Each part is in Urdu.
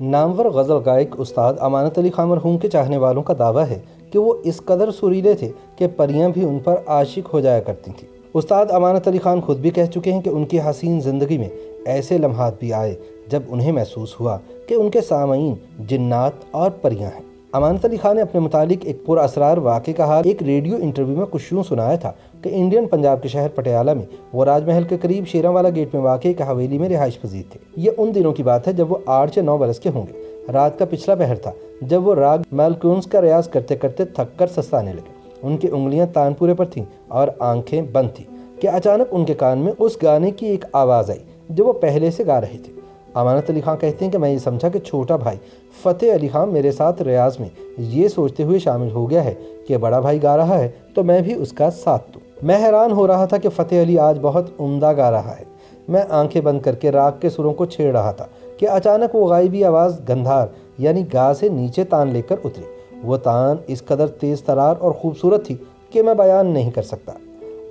نامور غزل گائک استاد امانت علی خان مرحوم کے چاہنے والوں کا دعویٰ ہے کہ وہ اس قدر سریلے تھے کہ پریاں بھی ان پر عاشق ہو جایا کرتی تھیں۔ استاد امانت علی خان خود بھی کہہ چکے ہیں کہ ان کی حسین زندگی میں ایسے لمحات بھی آئے جب انہیں محسوس ہوا کہ ان کے سامعین جنات اور پریاں ہیں۔ امانت علی خان نے اپنے متعلق ایک پر اسرار واقعہ کہا۔ ایک ریڈیو انٹرویو میں کچھ یوں سنایا تھا کہ انڈین پنجاب کے شہر پٹیالہ میں وہ راج محل کے قریب شیراں والا گیٹ میں واقع ایک حویلی میں رہائش پذیر تھے۔ یہ ان دنوں کی بات ہے جب وہ 8 یا 9 برس کے ہوں گے۔ رات کا پچھلا پہر تھا جب وہ راگ مالکونز کا ریاض کرتے کرتے تھک کر سستانے لگے۔ ان کی انگلیاں تان پورے پر تھیں اور آنکھیں بند تھیں کہ اچانک ان کے کان میں اس گانے کی ایک آواز آئی جو وہ پہلے سے گا رہے تھے۔ امانت علی خان کہتے ہیں کہ میں یہ سمجھا کہ چھوٹا بھائی فتح علی خان میرے ساتھ ریاض میں یہ سوچتے ہوئے شامل ہو گیا ہے کہ بڑا بھائی گا رہا ہے تو میں بھی اس کا ساتھ دوں۔ میں حیران ہو رہا تھا کہ فتح علی آج بہت عمدہ گا رہا ہے۔ میں آنکھیں بند کر کے راگ کے سروں کو چھیڑ رہا تھا کہ اچانک وہ غائبی آواز گندھار یعنی گا سے نیچے تان لے کر اتری۔ وہ تان اس قدر تیز ترار اور خوبصورت تھی کہ میں بیان نہیں کر سکتا۔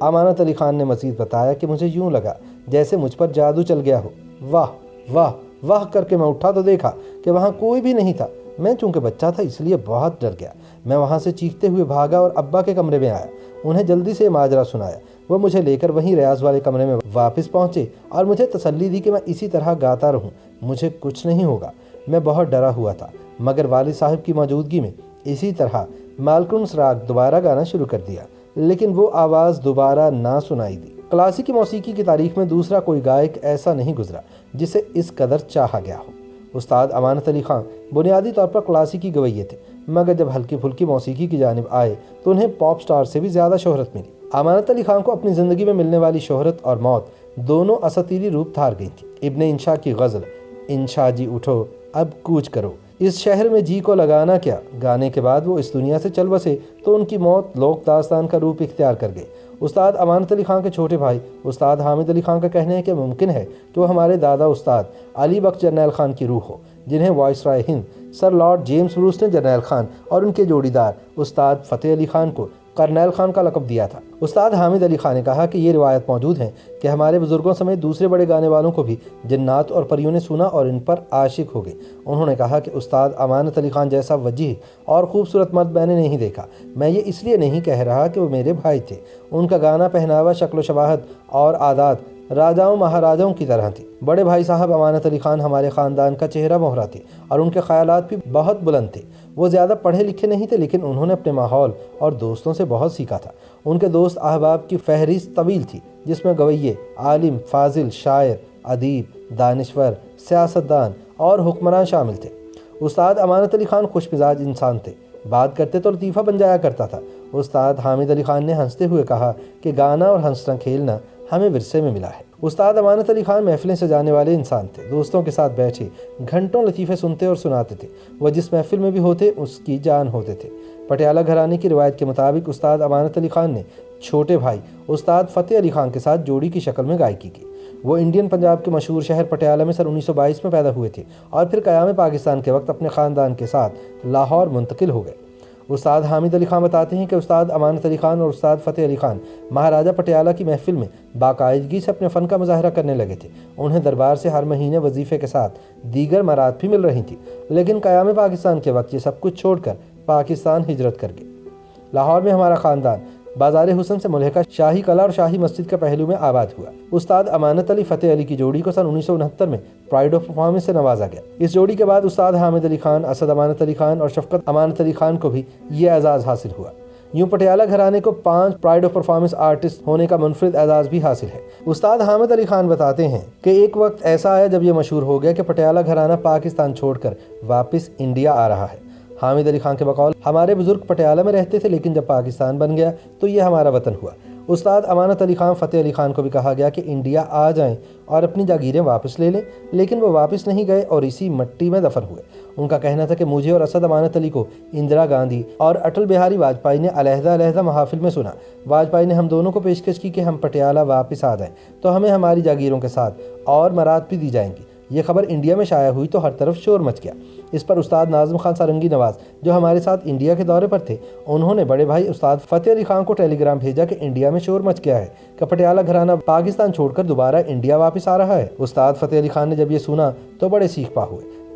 امانت علی خان نے مزید بتایا کہ مجھے یوں لگا جیسے مجھ پر جادو چل گیا ہو۔ واہ واہ واہ کر کے میں اٹھا تو دیکھا کہ وہاں کوئی بھی نہیں تھا۔ میں چونکہ بچہ تھا اس لیے بہت ڈر گیا۔ میں وہاں سے چیختے ہوئے بھاگا اور ابا کے کمرے میں آیا۔ انہیں جلدی سے ماجرا سنایا۔ وہ مجھے لے کر وہیں ریاض والے کمرے میں واپس پہنچے اور مجھے تسلی دی کہ میں اسی طرح گاتا رہوں، مجھے کچھ نہیں ہوگا۔ میں بہت ڈرا ہوا تھا مگر والد صاحب کی موجودگی میں اسی طرح مالکنس راگ دوبارہ گانا شروع کر دیا، لیکن وہ آواز دوبارہ نہ سنائی دی۔ کلاسیکی موسیقی کی تاریخ میں دوسرا کوئی گائک ایسا نہیں گزرا جسے اس قدر چاہا گیا ہو۔ استاد امانت علی خان بنیادی طور پر کلاسیکی گویے تھے مگر جب ہلکی پھلکی موسیقی کی جانب آئے تو انہیں پاپ سٹار سے بھی زیادہ شہرت ملی۔ امانت علی خان کو اپنی زندگی میں ملنے والی شہرت اور موت دونوں اساطیری روپ دھار گئی تھی۔ ابن انشا کی غزل انشا جی اٹھو اب کوچ کرو، اس شہر میں جی کو لگانا کیا گانے کے بعد وہ اس دنیا سے چل بسے تو ان کی موت لوک داستان کا روپ اختیار کر گئی۔ استاد امانت علی خان کے چھوٹے بھائی استاد حامد علی خان کا کہنا ہے کہ ممکن ہے کہ وہ ہمارے دادا استاد علی بخش جرنیل خان کی روح ہو، جنہیں وائس رائے ہند سر لارڈ جیمز بروس نے جرنیل خان اور ان کے جوڑی دار استاد فتح علی خان کو کرنیل خان کا لقب دیا تھا۔ استاد حامد علی خان نے کہا کہ یہ روایت موجود ہے کہ ہمارے بزرگوں سمیت دوسرے بڑے گانے والوں کو بھی جنات اور پریوں نے سنا اور ان پر عاشق ہو گئے۔ انہوں نے کہا کہ استاد امانت علی خان جیسا وجیح اور خوبصورت مرد میں نے نہیں دیکھا۔ میں یہ اس لیے نہیں کہہ رہا کہ وہ میرے بھائی تھے۔ ان کا گانا، پہناوا، شکل و شباہت اور عادات راجاؤں مہاراجاؤں کی طرح تھی۔ بڑے بھائی صاحب امانت علی خان ہمارے خاندان کا چہرہ مہرہ تھے اور ان کے خیالات بھی بہت بلند تھے۔ وہ زیادہ پڑھے لکھے نہیں تھے لیکن انہوں نے اپنے ماحول اور دوستوں سے بہت سیکھا تھا۔ ان کے دوست احباب کی فہرست طویل تھی جس میں گویے، عالم، فاضل، شاعر، ادیب، دانشور، سیاستدان اور حکمران شامل تھے۔ استاد امانت علی خان خوش مزاج انسان تھے، بات کرتے تو لطیفہ بن جایا کرتا تھا۔ استاد حامد علی خان نے ہنستے ہوئے کہا کہ گانا اور ہنسنا کھیلنا ہمیں ورثے میں ملا ہے۔ استاد امانت علی خان محفلیں سجانے والے انسان تھے۔ دوستوں کے ساتھ بیٹھے گھنٹوں لطیفے سنتے اور سناتے تھے۔ وہ جس محفل میں بھی ہوتے اس کی جان ہوتے تھے۔ پٹیالہ گھرانے کی روایت کے مطابق استاد امانت علی خان نے چھوٹے بھائی استاد فتح علی خان کے ساتھ جوڑی کی شکل میں گائیکی کی۔ وہ انڈین پنجاب کے مشہور شہر پٹیالہ میں سن 1922 میں پیدا ہوئے تھے اور پھر قیام پاکستان کے وقت اپنے خاندان کے ساتھ لاہور منتقل ہو گئے۔ استاد حامد علی خان بتاتے ہیں کہ استاد امانت علی خان اور استاد فتح علی خان مہاراجہ پٹیالہ کی محفل میں باقاعدگی سے اپنے فن کا مظاہرہ کرنے لگے تھے۔ انہیں دربار سے ہر مہینے وظیفے کے ساتھ دیگر مراد بھی مل رہی تھیں، لیکن قیام پاکستان کے وقت یہ سب کچھ چھوڑ کر پاکستان ہجرت کر گئے۔ لاہور میں ہمارا خاندان بازار حسن سے ملحقہ شاہی قلعہ اور شاہی مسجد کے پہلو میں آباد ہوا۔ استاد امانت علی فتح علی کی جوڑی کو سن 1969 میں پرائڈ آف پرفارمنس سے نوازا گیا۔ اس جوڑی کے بعد استاد حامد علی خان، اسد امانت علی خان اور شفقت امانت علی خان کو بھی یہ اعزاز حاصل ہوا۔ یوں پٹیالہ گھرانے کو 5 پرائڈ آف پرفارمنس آرٹسٹ ہونے کا منفرد اعزاز بھی حاصل ہے۔ استاد حامد علی خان بتاتے ہیں کہ ایک وقت ایسا آیا جب یہ مشہور ہو گیا کہ پٹیالہ گھرانہ پاکستان چھوڑ کر واپس انڈیا آ رہا ہے۔ حامد علی خان کے بقول ہمارے بزرگ پٹیالہ میں رہتے تھے لیکن جب پاکستان بن گیا تو یہ ہمارا وطن ہوا۔ استاد امانت علی خان، فتح علی خان کو بھی کہا گیا کہ انڈیا آ جائیں اور اپنی جاگیریں واپس لے لیں، لیکن وہ واپس نہیں گئے اور اسی مٹی میں دفن ہوئے۔ ان کا کہنا تھا کہ مجھے اور اسد امانت علی کو اندرا گاندھی اور اٹل بہاری واجپئی نے علیحدہ علیحدہ محافل میں سنا۔ واجپئی نے ہم دونوں کو پیشکش کی کہ ہم پٹیالہ واپس آ جائیں تو ہمیں ہماری جاگیروں کے ساتھ اور مراد بھی دی جائیں گی۔ یہ خبر انڈیا میں شائع ہوئی تو ہر طرف شور مچ گیا۔ اس پر استاد ناظم خان سارنگی نواز جو ہمارے ساتھ انڈیا کے دورے پر تھے، انہوں نے بڑے بھائی استاد فتح علی خان کو ٹیلی گرام بھیجا کہ انڈیا میں شور مچ گیا ہے کہ پٹیالہ گھرانہ پاکستان چھوڑ کر دوبارہ انڈیا واپس آ رہا ہے۔ استاد فتح علی خان نے جب یہ سنا تو بڑے سیخ پا ہوئے۔